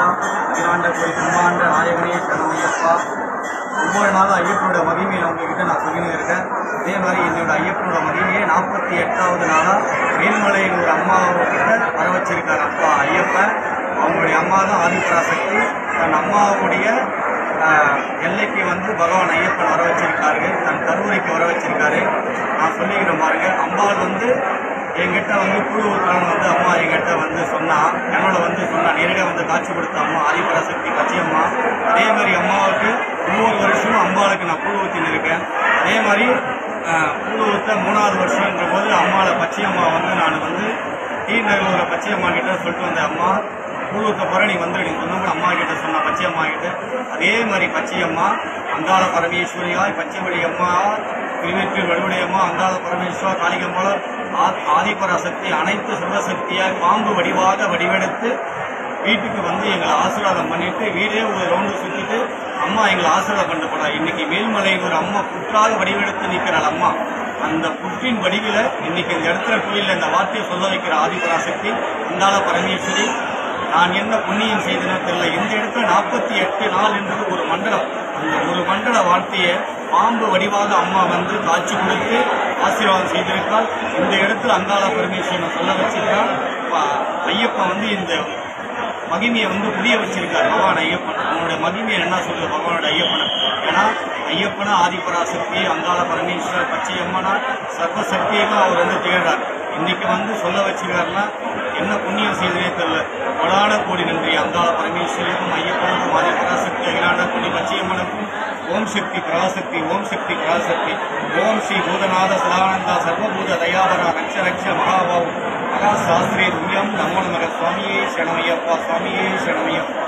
சரணமையப்பா. அகிலாண்ட கோடி பிரம்மாண்ட நாயகனே சரணமையப்பா. ஒவ்வொரு நாளும் ஐயப்பனோட மகிமையை உங்ககிட்ட நான் சொல்லின்னு இருக்கேன். அதே மாதிரி என்னோட ஐயப்பனோட மகிமையை 48வது நாளாக மேல்மலையில் ஒரு அம்மாவுக்கிட்ட வர வச்சிருக்காரு அப்பா ஐயப்பன். அவங்களுடைய அம்மா தான் ஆதிபராசக்தி. தன் அம்மாவுடைய எல்லைக்கு பகவான் ஐயப்பன் வர வச்சிருக்காரு, தன் கருவறைக்கு வர வச்சிருக்காரு. நான் சொல்லிக்கிறேன் பாருங்க. அம்பாள் என்கிட்ட குழு ஊற்றான்னு அம்மா என்கிட்ட சொன்னா, என்னோட சொன்னா, நேரடியாக காட்சி கொடுத்த அம்மா ஆதிபராசக்தி பச்சையம்மா. அதே மாதிரி அம்மாவுக்கு ஒவ்வொரு வருஷமும் அம்பாளுக்கு நான் கூழ் ஊற்றின்னு இருக்கேன். அதே மாதிரி கூழ் ஊற்ற 3வது வருஷம்ன்ற போது அம்மாவை பச்சையம்மா நான் டி நகரில் பச்சையம்மா கிட்ட சொல்லிட்டு வந்தேன். அம்மா கூழ் ஊற்ற போகிற நீ நீ சொன்ன அம்மா கிட்ட சொன்னா பச்சையம்மா கிட்ட. அதே மாதிரி பச்சையம்மா அங்காள பரமேஸ்வரியாய், பச்சைவழி அம்மா, திருவேற்று வடுவடையம்மா, அங்காள பரமேஸ்வரர், காளிகம்மாள், ஆதிபராசக்தி, அனைத்து சிவசக்தியாய் பாம்பு வடிவாக வடிவெடுத்து வீட்டுக்கு எங்களை ஆசீர்வாதம் பண்ணிட்டு வீடே ஒரு ரவுண்டு சுற்றிட்டு அம்மா எங்களை ஆசீர்வாதம் பண்ணிட்டு போனா. இன்னைக்கு மேல்மலையில் ஒரு அம்மா புற்றாக வடிவெடுத்து நிற்கிறாள் அம்மா. அந்த புற்றின் வடிவில் இன்னைக்கு இந்த இடத்துல கோயிலில் இந்த வார்த்தையை சொல்ல வைக்கிற ஆதிபராசக்தி, அங்காள பரமேஸ்வரி. நான் என்ன புண்ணியம் செய்தனோ தெரியல, இந்த இடத்துல 48 நாள் என்றது ஒரு மண்டலம். அந்த ஒரு மண்டல வார்த்தையை பாம்பு வடிவாக அம்மா காட்சி கொடுத்து ஆசீர்வாதம் செய்திருக்காள். இந்த இடத்துல அங்காள பரமேஸ்வரனை சொல்ல வச்சிருக்காள். ஐயப்பன் இந்த மகிமையை புரிய வச்சிருக்கார் பகவான் ஐயப்பன். அவனுடைய மகிமையை என்ன சொல்லுது பகவானோட ஐயப்பனை? ஏன்னா ஐயப்பனா ஆதிபராசக்தி, அங்காள பரமேஸ்வரர், பச்சையம்மனா சர்வசக்தியாக அவர் திகழ்றார். இன்னைக்கு சொல்ல வச்சிருக்காருன்னா என்ன புண்ணியம் செய்ததே தெரியல. கொடான கோடி நன்றி அங்காள பரமேஸ்வரிக்கும் ஐயப்பனுக்கும் ஆதிபராசக்தி அகிலாண்ட கோடி பச்சையம்மனுக்கும். ஓம் சக்தி பராசக்தி, ஓம் சக்தி பராசக்தி. ஓம் ஸ்ரீ பூதநாத சதானந்தா சர்வபூத தயாபரா ரக்ஷ ரக்ஷ மகாபாவு மகா சாஸ்திரே துல்லியம் நமோ நமக. சுவாமியே சரணமையப்பா, சுவாமியே சரணமையப்பா.